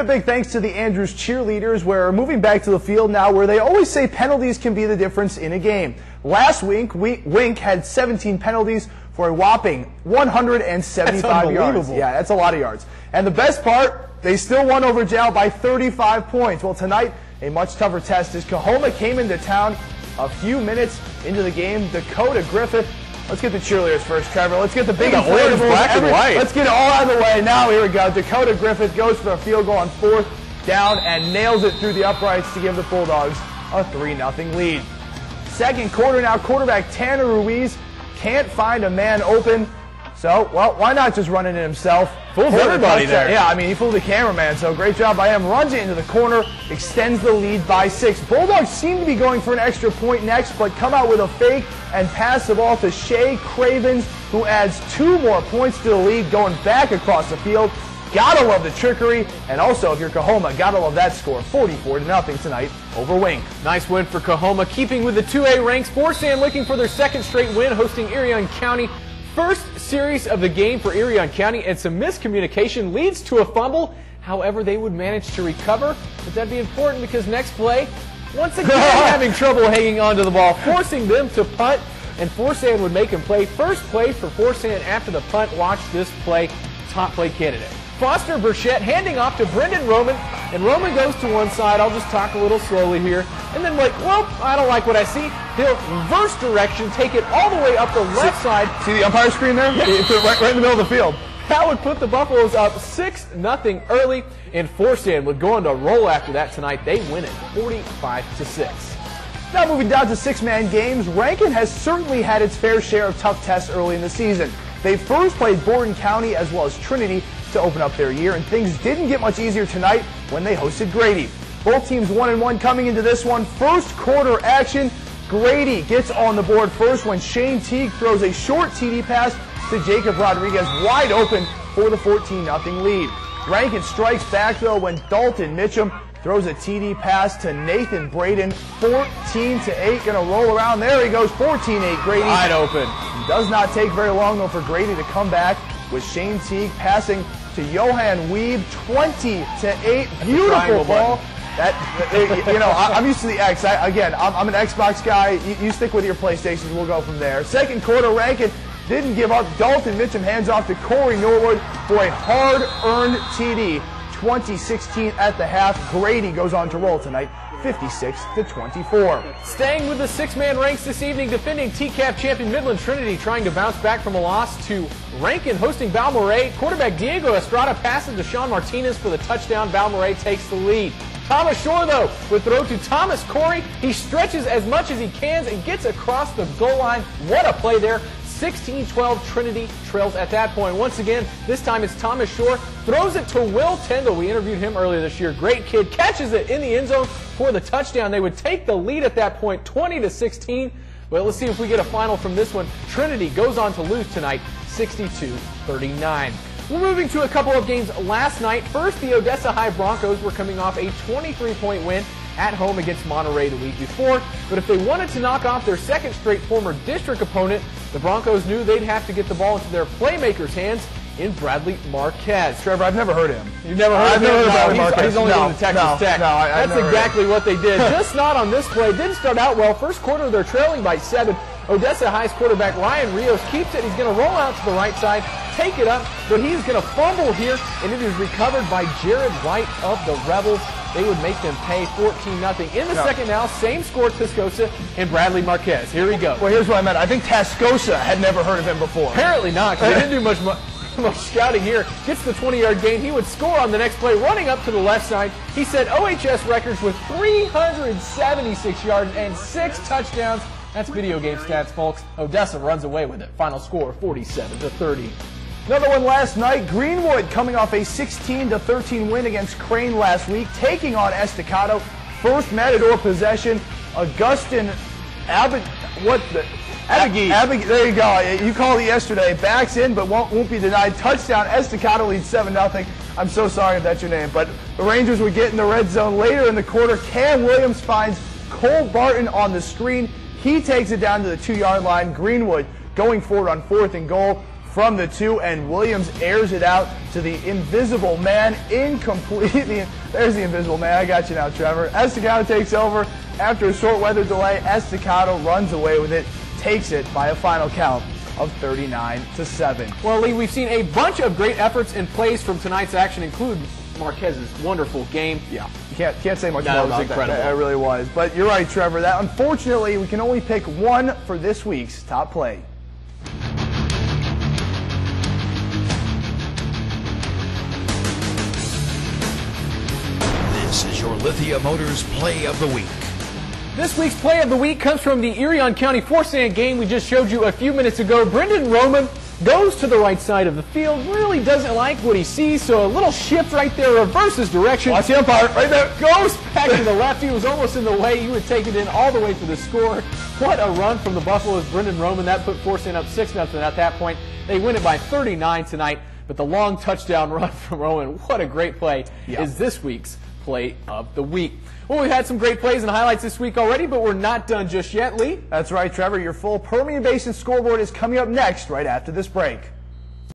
a big thanks to the Andrews cheerleaders. We're moving back to the field now where they always say penalties can be the difference in a game. Last week, Wink had 17 penalties for a whopping 175 yards. Yeah, that's a lot of yards. And the best part, they still won over Jal by 35 points. Well, tonight, a much tougher test as Coahoma came into town a few minutes into the game. Dakota Griffith. Let's get the cheerleaders first, Trevor. Let's get the big orange, black, and white. Let's get it all out of the way. Now, here we go. Dakota Griffith goes for a field goal on 4th down and nails it through the uprights to give the Bulldogs a 3-0 lead. Second quarter now, quarterback Tanner Ruiz can't find a man open. So, well, why not just run it in himself? Fooled everybody there. Yeah, I mean, he fooled the cameraman, so great job by him. Runs it into the corner, extends the lead by 6. Bulldogs seem to be going for an extra point next, but come out with a fake and pass the ball to Shea Cravens, who adds 2 more points to the lead, going back across the field. Gotta love the trickery, and also, if you're Coahoma, gotta love that score, 44-0 tonight over Wink. Nice win for Coahoma, keeping with the 2A ranks. Forsan looking for their second straight win, hosting Irion County. First series of the game for Irion County, and some miscommunication leads to a fumble. However, they would manage to recover, but that'd be important because next play, once again having trouble hanging on to the ball, forcing them to punt, and Forsan would make him play. First play for Forsan after the punt. Watch this play, top play candidate. Foster Burchett handing off to Brendan Roman, and Roman goes to one side. I'll just talk a little slowly here. And then like, well, I don't like what I see. He'll reverse direction, take it all the way up the left side. See the umpire screen there? Yeah. He put it right in the middle of the field. That would put the Buffaloes up 6-0 early, and Forsan would go on to roll after that tonight. They win it 45-6. Now moving down to 6-man games, Rankin has certainly had its fair share of tough tests early in the season. They first played Borden County as well as Trinity to open up their year, and things didn't get much easier tonight when they hosted Grady. Both teams 1-1 coming into this one. First quarter action, Grady gets on the board first when Shane Teague throws a short TD pass to Jacob Rodriguez, wide open for the 14-0 lead. Rankin strikes back though when Dalton Mitchum throws a TD pass to Nathan Braden, 14-8, gonna roll around. There he goes, 14-8 Grady. Wide open. Does not take very long though for Grady to come back with Shane Teague passing to Johan Weeb, 20-8. Beautiful ball. I'm used to the X. I'm an Xbox guy. You stick with your PlayStations. We'll go from there. Second quarter, Rankin didn't give up. Dalton Mitchum hands off to Corey Norwood for a hard-earned TD. 20-16 at the half. Grady goes on to roll tonight, 56-24. Staying with the 6-man ranks this evening, defending TCAP champion Midland Trinity trying to bounce back from a loss to Rankin hosting Balmorhea. Quarterback Diego Estrada passes to Sean Martinez for the touchdown. Balmorhea takes the lead. Thomas Shore, though, would throw to Thomas Corey. He stretches as much as he can and gets across the goal line. What a play there. 16-12, Trinity trails at that point. Once again, this time it's Thomas Shore. Throws it to Will Tyndall. We interviewed him earlier this year. Great kid. Catches it in the end zone for the touchdown. They would take the lead at that point, 20-16. But let's see if we get a final from this one. Trinity goes on to lose tonight, 62-39. We're moving to a couple of games last night. First, the Odessa High Broncos were coming off a 23-point win at home against Monterey the week before. But if they wanted to knock off their second straight former district opponent, the Broncos knew they'd have to get the ball into their playmakers' hands in Bradley Marquez. Trevor, I've never heard of him. You've never heard of him? He's only no, going to Texas Tech. That's exactly what they did. Just not on this play. Didn't start out well. First quarter, they're trailing by 7. Odessa High's quarterback Ryan Rios keeps it. He's going to roll out to the right side, take it up, but he's going to fumble here, and it is recovered by Jared White of the Rebels. They would make them pay 14-0. In the second now, same score, Tascosa and Bradley Marquez. Here we go. Well, here's what I meant. I think Tascosa had never heard of him before. Apparently not, because they didn't do much scouting here. Gets the 20-yard gain. He would score on the next play, running up to the left side. He set OHS records with 376 yards and 6 touchdowns. That's video game stats, folks. Odessa runs away with it. Final score, 47-30. Another one last night. Greenwood coming off a 16-13 win against Crane last week, taking on Estacado. First Matador possession. Augustin Abigui. There you go. You called it yesterday. Backs in, but won't be denied. Touchdown. Estacado leads 7-0. I'm so sorry if that's your name, but the Rangers would get in the red zone later in the quarter. Cam Williams finds Cole Barton on the screen. He takes it down to the 2-yard line. Greenwood going forward on 4th and goal. from the 2, and Williams airs it out to the invisible man. Incomplete. There's the invisible man. I got you now, Trevor. Estacado takes over after a short weather delay. Estacado runs away with it, takes it by a final count of 39-7. Well, Lee, we've seen a bunch of great efforts and plays from tonight's action, including Marquez's wonderful game. Yeah, you can't say much That more was about incredible. that. It really was. But you're right, Trevor. That unfortunately we can only pick one for this week's top play. This is your Lithia Motors Play of the Week. This week's play of the week comes from the Irion County Forsan game we just showed you a few minutes ago. Brendan Roman goes to the right side of the field, really doesn't like what he sees, so a little shift right there, reverses direction. Watch the umpire, right there. Goes back to the left. He was almost in the way. He would take it in all the way for the score. What a run from the Buffaloes, Brendan Roman. That put Forsan up 6-0 at that point. They win it by 39 tonight, but the long touchdown run from Roman, what a great play, is this week's play of the week. Well, we've had some great plays and highlights this week already, but we're not done just yet, Lee. That's right, Trevor. Your full Permian Basin scoreboard is coming up next right after this break.